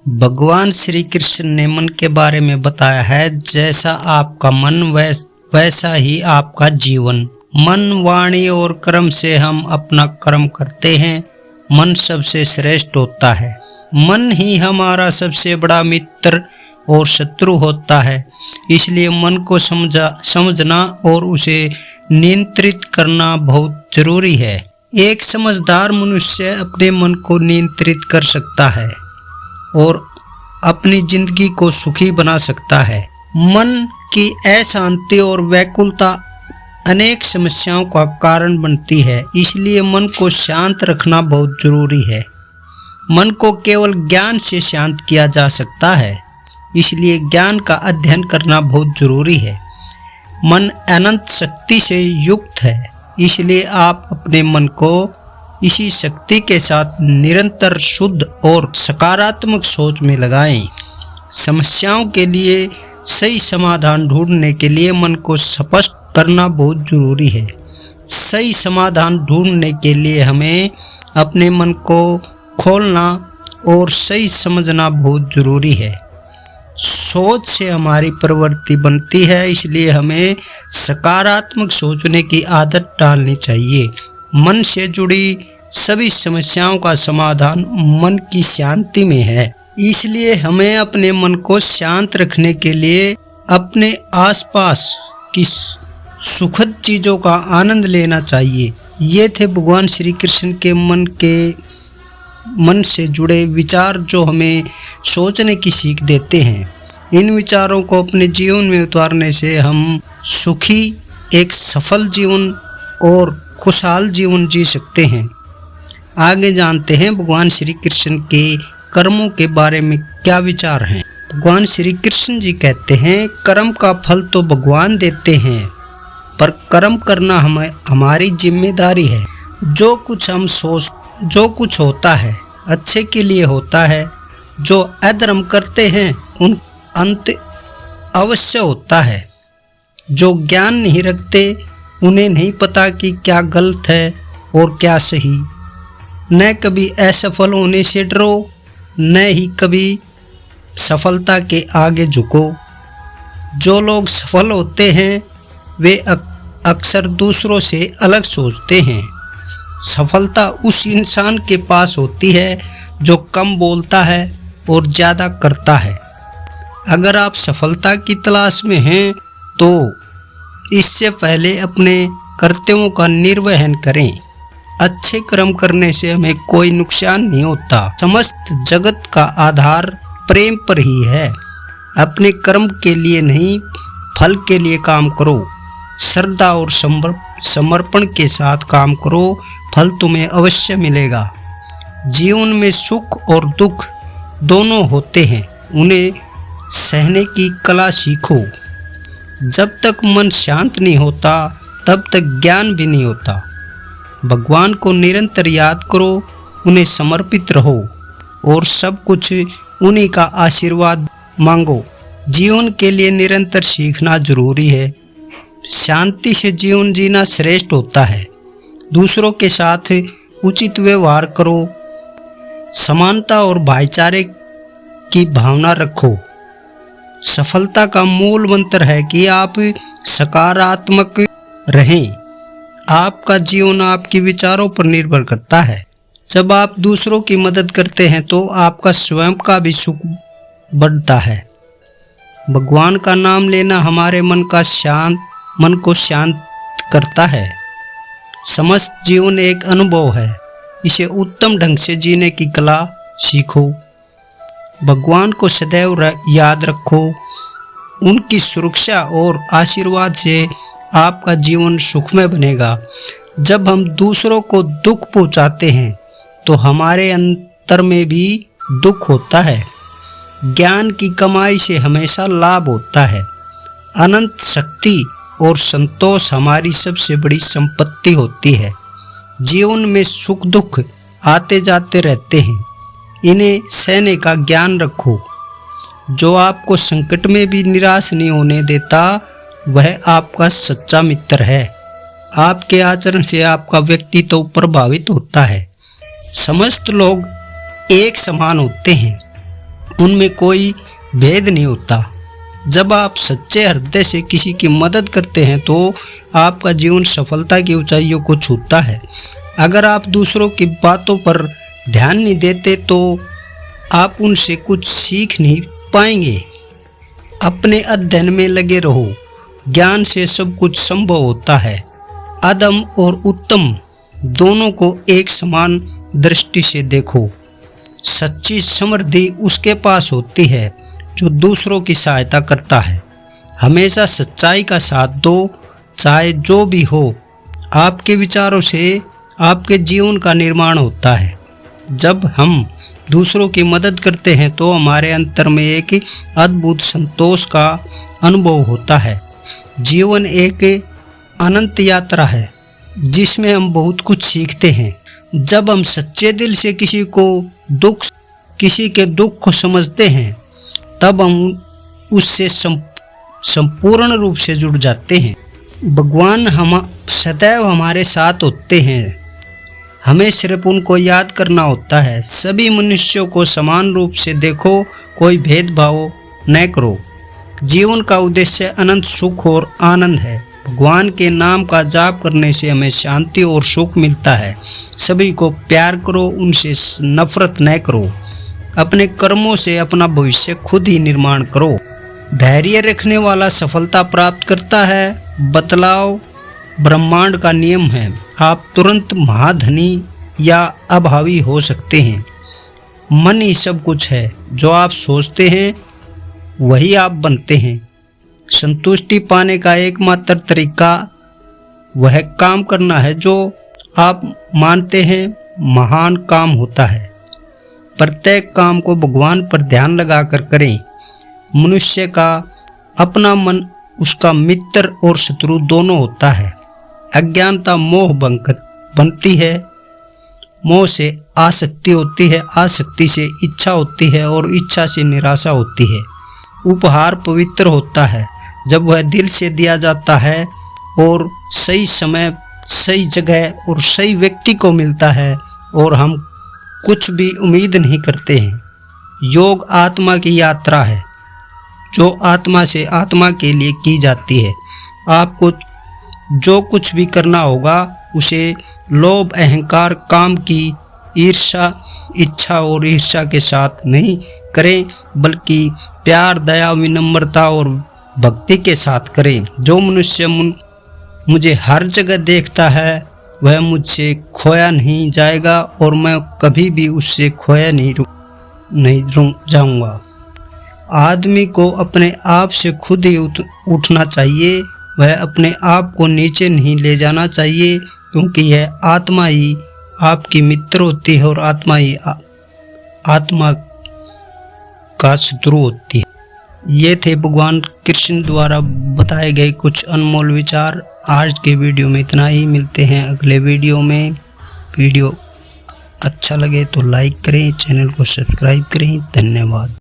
भगवान श्री कृष्ण ने मन के बारे में बताया है, जैसा आपका मन वैसा ही आपका जीवन। मन, वाणी और कर्म से हम अपना कर्म करते हैं। मन सबसे श्रेष्ठ होता है। मन ही हमारा सबसे बड़ा मित्र और शत्रु होता है। इसलिए मन को समझना और उसे नियंत्रित करना बहुत जरूरी है। एक समझदार मनुष्य अपने मन को नियंत्रित कर सकता है और अपनी जिंदगी को सुखी बना सकता है। मन की अशांति और व्याकुलता अनेक समस्याओं का कारण बनती है। इसलिए मन को शांत रखना बहुत जरूरी है। मन को केवल ज्ञान से शांत किया जा सकता है। इसलिए ज्ञान का अध्ययन करना बहुत जरूरी है। मन अनंत शक्ति से युक्त है। इसलिए आप अपने मन को इसी शक्ति के साथ निरंतर शुद्ध और सकारात्मक सोच में लगाएं। समस्याओं के लिए सही समाधान ढूंढने के लिए मन को स्पष्ट करना बहुत जरूरी है। सही समाधान ढूंढने के लिए हमें अपने मन को खोलना और सही समझना बहुत जरूरी है। सोच से हमारी प्रवृत्ति बनती है। इसलिए हमें सकारात्मक सोचने की आदत डालनी चाहिए। मन से जुड़ी सभी समस्याओं का समाधान मन की शांति में है। इसलिए हमें अपने मन को शांत रखने के लिए अपने आसपास की सुखद चीज़ों का आनंद लेना चाहिए। ये थे भगवान श्री कृष्ण के मन से जुड़े विचार, जो हमें सोचने की सीख देते हैं। इन विचारों को अपने जीवन में उतारने से हम सुखी, एक सफल जीवन और खुशहाल जीवन जी सकते हैं। आगे जानते हैं भगवान श्री कृष्ण के कर्मों के बारे में क्या विचार हैं। भगवान श्री कृष्ण जी कहते हैं, कर्म का फल तो भगवान देते हैं, पर कर्म करना हमारी जिम्मेदारी है। जो कुछ होता है अच्छे के लिए होता है। जो अधर्म करते हैं उन अंत अवश्य होता है। जो ज्ञान नहीं रखते उन्हें नहीं पता कि क्या गलत है और क्या सही। न कभी असफल होने से डरो, न ही कभी सफलता के आगे झुको। जो लोग सफल होते हैं वे अक्सर दूसरों से अलग सोचते हैं। सफलता उस इंसान के पास होती है जो कम बोलता है और ज़्यादा करता है। अगर आप सफलता की तलाश में हैं तो इससे पहले अपने कर्तव्यों का निर्वहन करें। अच्छे कर्म करने से हमें कोई नुकसान नहीं होता। समस्त जगत का आधार प्रेम पर ही है। अपने कर्म के लिए नहीं, फल के लिए काम करो। श्रद्धा और समर्पण के साथ काम करो, फल तुम्हें अवश्य मिलेगा। जीवन में सुख और दुख दोनों होते हैं, उन्हें सहने की कला सीखो। जब तक मन शांत नहीं होता तब तक ज्ञान भी नहीं होता। भगवान को निरंतर याद करो, उन्हें समर्पित रहो और सब कुछ उन्हीं का आशीर्वाद मांगो। जीवन के लिए निरंतर सीखना जरूरी है। शांति से जीवन जीना श्रेष्ठ होता है। दूसरों के साथ उचित व्यवहार करो। समानता और भाईचारे की भावना रखो। सफलता का मूल मंत्र है कि आप सकारात्मक रहें। आपका जीवन आपके विचारों पर निर्भर करता है। जब आप दूसरों की मदद करते हैं तो आपका स्वयं का भी सुख बढ़ता है। भगवान का नाम लेना हमारे मन को शांत करता है। समस्त जीवन एक अनुभव है, इसे उत्तम ढंग से जीने की कला सीखो। भगवान को सदैव याद रखो। उनकी सुरक्षा और आशीर्वाद से आपका जीवन सुखमय बनेगा। जब हम दूसरों को दुख पहुंचाते हैं तो हमारे अंतर में भी दुख होता है। ज्ञान की कमाई से हमेशा लाभ होता है। अनंत शक्ति और संतोष हमारी सबसे बड़ी संपत्ति होती है। जीवन में सुख दुख आते जाते रहते हैं, इन्हें सहने का ज्ञान रखो। जो आपको संकट में भी निराश नहीं होने देता वह आपका सच्चा मित्र है। आपके आचरण से आपका व्यक्तित्व प्रभावित होता है। समस्त लोग एक समान होते हैं। उनमें कोई भेद नहीं होता। जब आप सच्चे हृदय से किसी की मदद करते हैं तो आपका जीवन सफलता की ऊंचाइयों को छूता है। अगर आप दूसरों की बातों पर ध्यान नहीं देते तो आप उनसे कुछ सीख नहीं पाएंगे। अपने अध्ययन में लगे रहो, ज्ञान से सब कुछ संभव होता है। अधम और उत्तम दोनों को एक समान दृष्टि से देखो। सच्ची समृद्धि उसके पास होती है जो दूसरों की सहायता करता है। हमेशा सच्चाई का साथ दो, चाहे जो भी हो। आपके विचारों से आपके जीवन का निर्माण होता है। जब हम दूसरों की मदद करते हैं तो हमारे अंतर में एक अद्भुत संतोष का अनुभव होता है। जीवन एक अनंत यात्रा है जिसमें हम बहुत कुछ सीखते हैं। जब हम सच्चे दिल से किसी के दुख को समझते हैं तब हम उससे संपूर्ण रूप से जुड़ जाते हैं। भगवान हम सदैव हमारे साथ होते हैं, हमें सिर्फ उनको याद करना होता है। सभी मनुष्यों को समान रूप से देखो, कोई भेदभाव न करो। जीवन का उद्देश्य अनंत सुख और आनंद है। भगवान के नाम का जाप करने से हमें शांति और सुख मिलता है। सभी को प्यार करो, उनसे नफरत न करो। अपने कर्मों से अपना भविष्य खुद ही निर्माण करो। धैर्य रखने वाला सफलता प्राप्त करता है। बदलाव ब्रह्मांड का नियम है। आप तुरंत महाधनी या अभावी हो सकते हैं। मन ही सब कुछ है। जो आप सोचते हैं वही आप बनते हैं। संतुष्टि पाने का एकमात्र तरीका वह काम करना है जो आप मानते हैं महान काम होता है। प्रत्येक काम को भगवान पर ध्यान लगाकर करें। मनुष्य का अपना मन उसका मित्र और शत्रु दोनों होता है। अज्ञानता मोह बनती है, मोह से आसक्ति होती है, आसक्ति से इच्छा होती है और इच्छा से निराशा होती है। उपहार पवित्र होता है जब वह दिल से दिया जाता है और सही समय, सही जगह और सही व्यक्ति को मिलता है और हम कुछ भी उम्मीद नहीं करते हैं। योग आत्मा की यात्रा है जो आत्मा से आत्मा के लिए की जाती है। आपको जो कुछ भी करना होगा उसे लोभ, अहंकार, काम की ईर्ष्या, इच्छा और ईर्ष्या के साथ नहीं करें, बल्कि प्यार, दया, विनम्रता और भक्ति के साथ करें। जो मनुष्य मुझे हर जगह देखता है वह मुझसे खोया नहीं जाएगा और मैं कभी भी उससे खोया नहीं जाऊंगा। आदमी को अपने आप से खुद ही उठना चाहिए। वह अपने आप को नीचे नहीं ले जाना चाहिए, क्योंकि यह आत्मा ही आपकी मित्र होती है और आत्मा ही आत्मा का शत्रु होती है। ये थे भगवान कृष्ण द्वारा बताए गए कुछ अनमोल विचार। आज के वीडियो में इतना ही। मिलते हैं अगले वीडियो में। वीडियो अच्छा लगे तो लाइक करें, चैनल को सब्सक्राइब करें। धन्यवाद।